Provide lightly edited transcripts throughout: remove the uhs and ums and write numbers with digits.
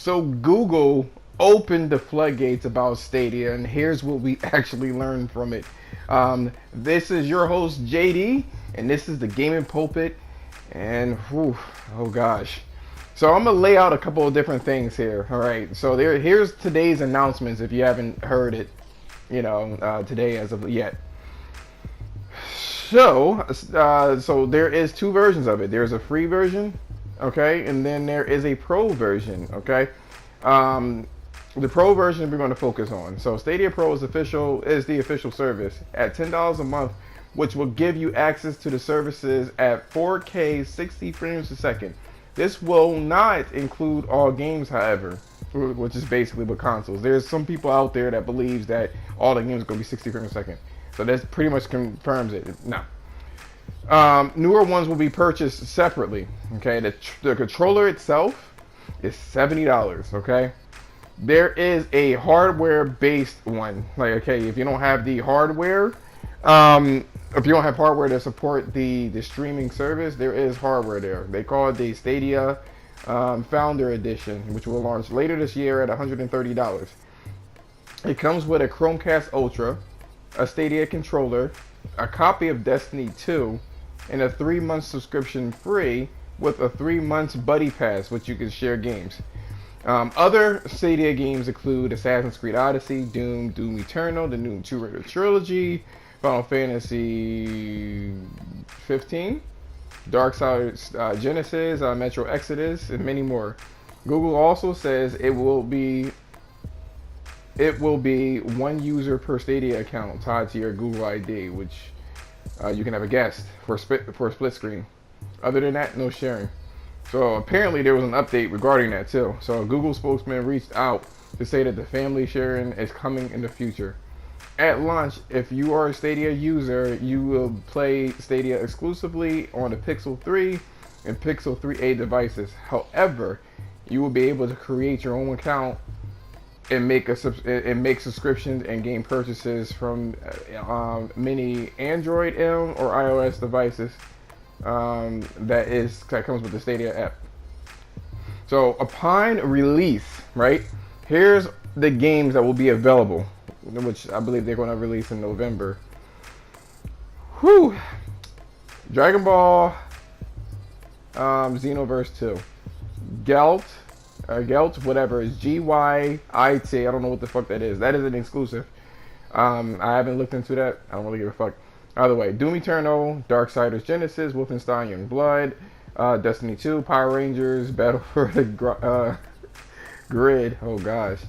So Google opened the floodgates about Stadia, and here's what we actually learned from it. This is your host JD, and this is the Gaming Pulpit. And whew, oh gosh, so I'm gonna lay out a couple of different things here. All right, so here's today's announcements. If you haven't heard it, today as of yet. So there is two versions of it. There's a free version, okay, and then there is a pro version, okay. Um, the pro version we're going to focus on. So Stadia Pro is the official service at $10 a month, which will give you access to the services at 4K 60 frames a second. This will not include all games, however, which is basically with consoles. There's some people out there that believes that all the games are going to be 60 frames a second. So that pretty much confirms it. No. Newer ones will be purchased separately. Okay, the controller itself is $70. Okay, there is a hardware-based one. Like, okay, if you don't have the hardware, if you don't have hardware to support the streaming service, there is hardware there. They call it the Stadia Founder Edition, which will launch later this year at $130. It comes with a Chromecast Ultra, a Stadia controller, a copy of Destiny 2, and a 3-month subscription free with a 3 months buddy pass, which you can share games. Other Stadia games include Assassin's Creed Odyssey, Doom Eternal, the new Tomb Raider trilogy, Final Fantasy 15, Darksiders Genesis, Metro Exodus, and many more. Google also says it will be one user per Stadia account tied to your Google ID, which you can have a guest for a split screen. Other than that, no sharing. So apparently there was an update regarding that too. So a Google spokesman reached out to say that the family sharing is coming in the future. At launch, if you are a Stadia user, you will play Stadia exclusively on the Pixel 3 and Pixel 3a devices. However, you will be able to create your own account and make subscriptions and game purchases from many Android M or iOS devices that comes with the Stadia app. So upon release, right, here's the games that will be available, which I believe they're going to release in November. Dragon Ball Xenoverse 2, Gelt, whatever, is GYIT. I don't know what the fuck that is. That is an exclusive. I haven't looked into that. I don't really give a fuck. Either way, Doom Eternal, Darksiders Genesis, Wolfenstein Young Blood, Destiny 2, Power Rangers, Battle for the Grid. Oh gosh,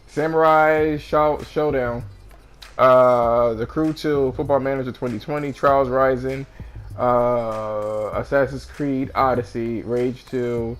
Samurai Showdown, The Crew 2, Football Manager 2020, Trials Rising, Assassin's Creed Odyssey, Rage 2.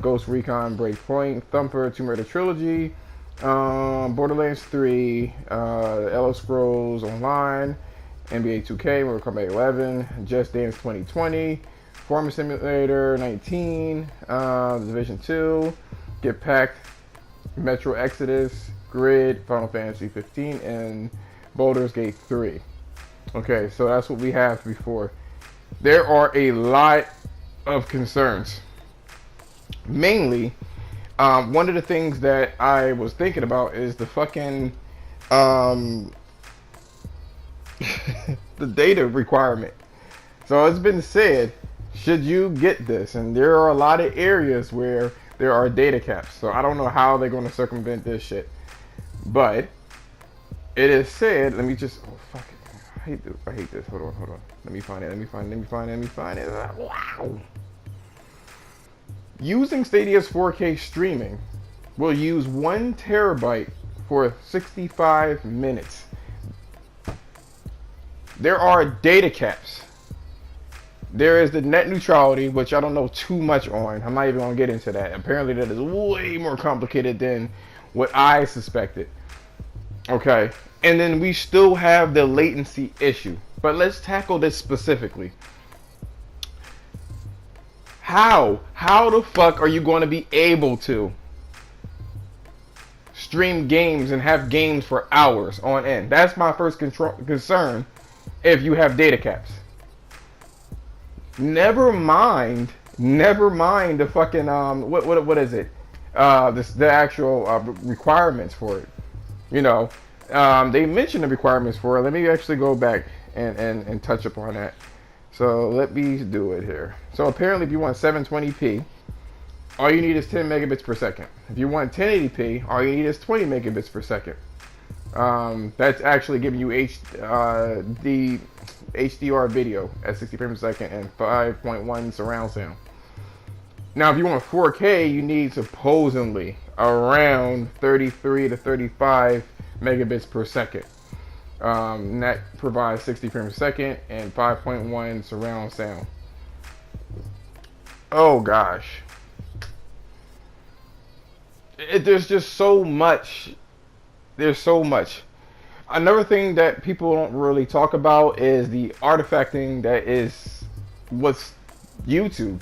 Ghost Recon Breakpoint, Thumper, Tomb Raider Trilogy, Borderlands 3, Elder Scrolls Online, NBA 2K, Mortal Kombat 11, Just Dance 2020, Farming Simulator 19, Division 2, Get Packed, Metro Exodus, Grid, Final Fantasy 15, and Baldur's Gate 3. Okay, so that's what we have before. There are a lot of concerns. Mainly, one of the things that I was thinking about is the fucking the data requirement. So it's been said, should you get this? And there are a lot of areas where there are data caps. So I don't know how they're going to circumvent this shit. But it is said, let me just, oh fuck it. I hate this. Hold on. Let me find it. Wow. Using Stadia's 4K streaming will use 1 terabyte for 65 minutes. There are data caps. There is the net neutrality, which I don't know too much on. I'm not even going to get into that. Apparently that is way more complicated than what I suspected. Okay. And then we still have the latency issue. But let's tackle this specifically. How the fuck are you going to be able to stream games and have games for hours on end? That's my first concern if you have data caps. Never mind the fucking what is it? the actual requirements for it. You know, they mentioned the requirements for it. Let me actually go back and touch upon that. So let me do it here. So apparently, if you want 720p, all you need is 10 megabits per second. If you want 1080p, all you need is 20 megabits per second. That's actually giving you the HDR video at 60 frames per second and 5.1 surround sound. Now, if you want 4K, you need supposedly around 33 to 35 megabits per second. And that provides 60 frames per second and 5.1 surround sound. Oh gosh. There's just so much. There's so much. Another thing that people don't really talk about is the artifacting that is what's YouTube.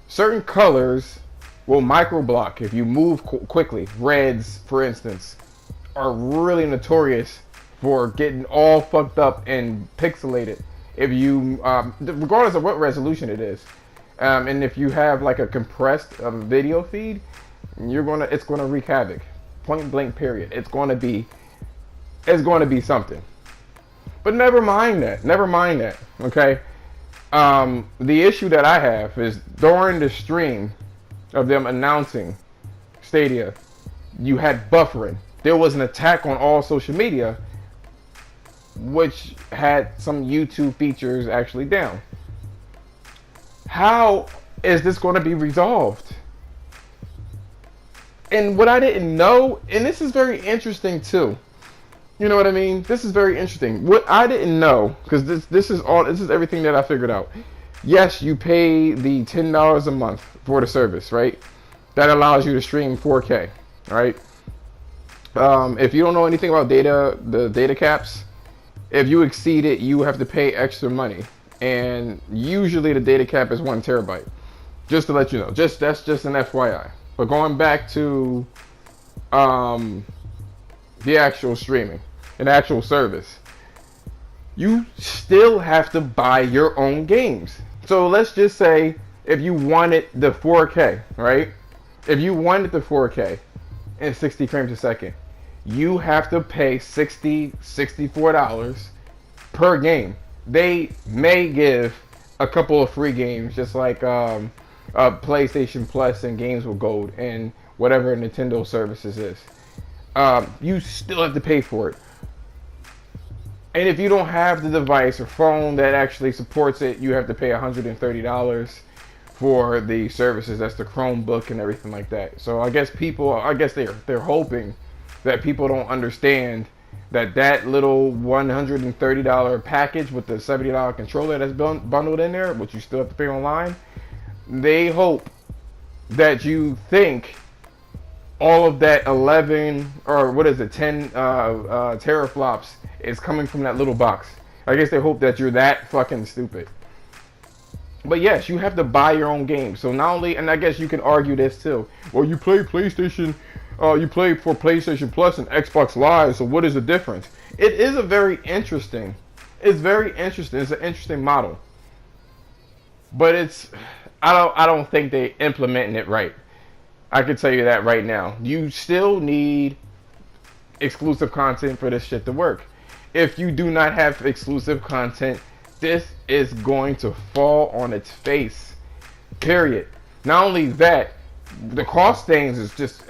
Certain colors will microblock if you move quickly. Reds, for instance, are really notorious for getting all fucked up and pixelated if you, regardless of what resolution it is. And if you have like a compressed video feed, it's gonna wreak havoc. Point blank period. It's gonna be something. But never mind that. Okay. The issue that I have is during the stream of them announcing Stadia, you had buffering. There was an attack on all social media, which had some YouTube features actually down. How is this going to be resolved? And what I didn't know, and this is very interesting too. You know what I mean? This is very interesting. What I didn't know, because this is everything that I figured out. Yes, you pay the $10 a month for the service, right? That allows you to stream 4K, right? If you don't know anything about the data caps, if you exceed it, you have to pay extra money. And usually the data cap is 1 terabyte. Just to let you know. That's just an FYI. But going back to the actual streaming, an actual service, you still have to buy your own games. So let's just say if you wanted the 4K, right? If you wanted the 4K and 60 frames a second, you have to pay $64 per game. They may give a couple of free games, just like PlayStation Plus and Games with Gold and whatever Nintendo services is. You still have to pay for it. And if you don't have the device or phone that actually supports it, you have to pay $130 for the services. That's the Chromebook and everything like that. So I guess they're hoping that people don't understand that little $130 package with the $70 controller that's bundled in there, which you still have to pay online. They hope that you think all of that 11 or 10 teraflops is coming from that little box. I guess they hope that you're that fucking stupid. But yes, you have to buy your own game. So not only, and I guess you can argue this too. Well, you play PlayStation, you play for PlayStation Plus and Xbox Live. So what is the difference? It is very interesting. It's very interesting. It's an interesting model. But I don't think they implementing it right. I can tell you that right now. You still need exclusive content for this shit to work. If you do not have exclusive content, this is going to fall on its face. Period. Not only that, the cost things is just,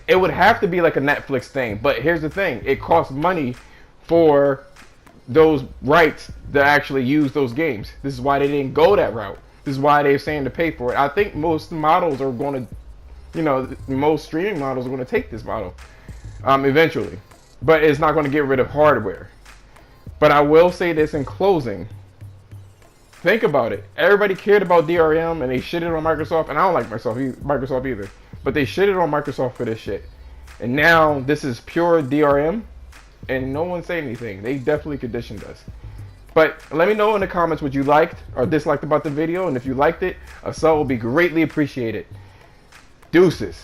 it would have to be like a Netflix thing. But here's the thing. It costs money for those rights to actually use those games. This is why they didn't go that route. This is why they're saying to pay for it. I think most models are going to, most streaming models are going to take this model eventually. But it's not going to get rid of hardware. But I will say this in closing. Think about it. Everybody cared about DRM and they shitted on Microsoft. And I don't like Microsoft either. But they shitted on Microsoft for this shit. And now this is pure DRM. And no one said anything. They definitely conditioned us. But let me know in the comments what you liked or disliked about the video. And if you liked it, a sub will be greatly appreciated. Deuces.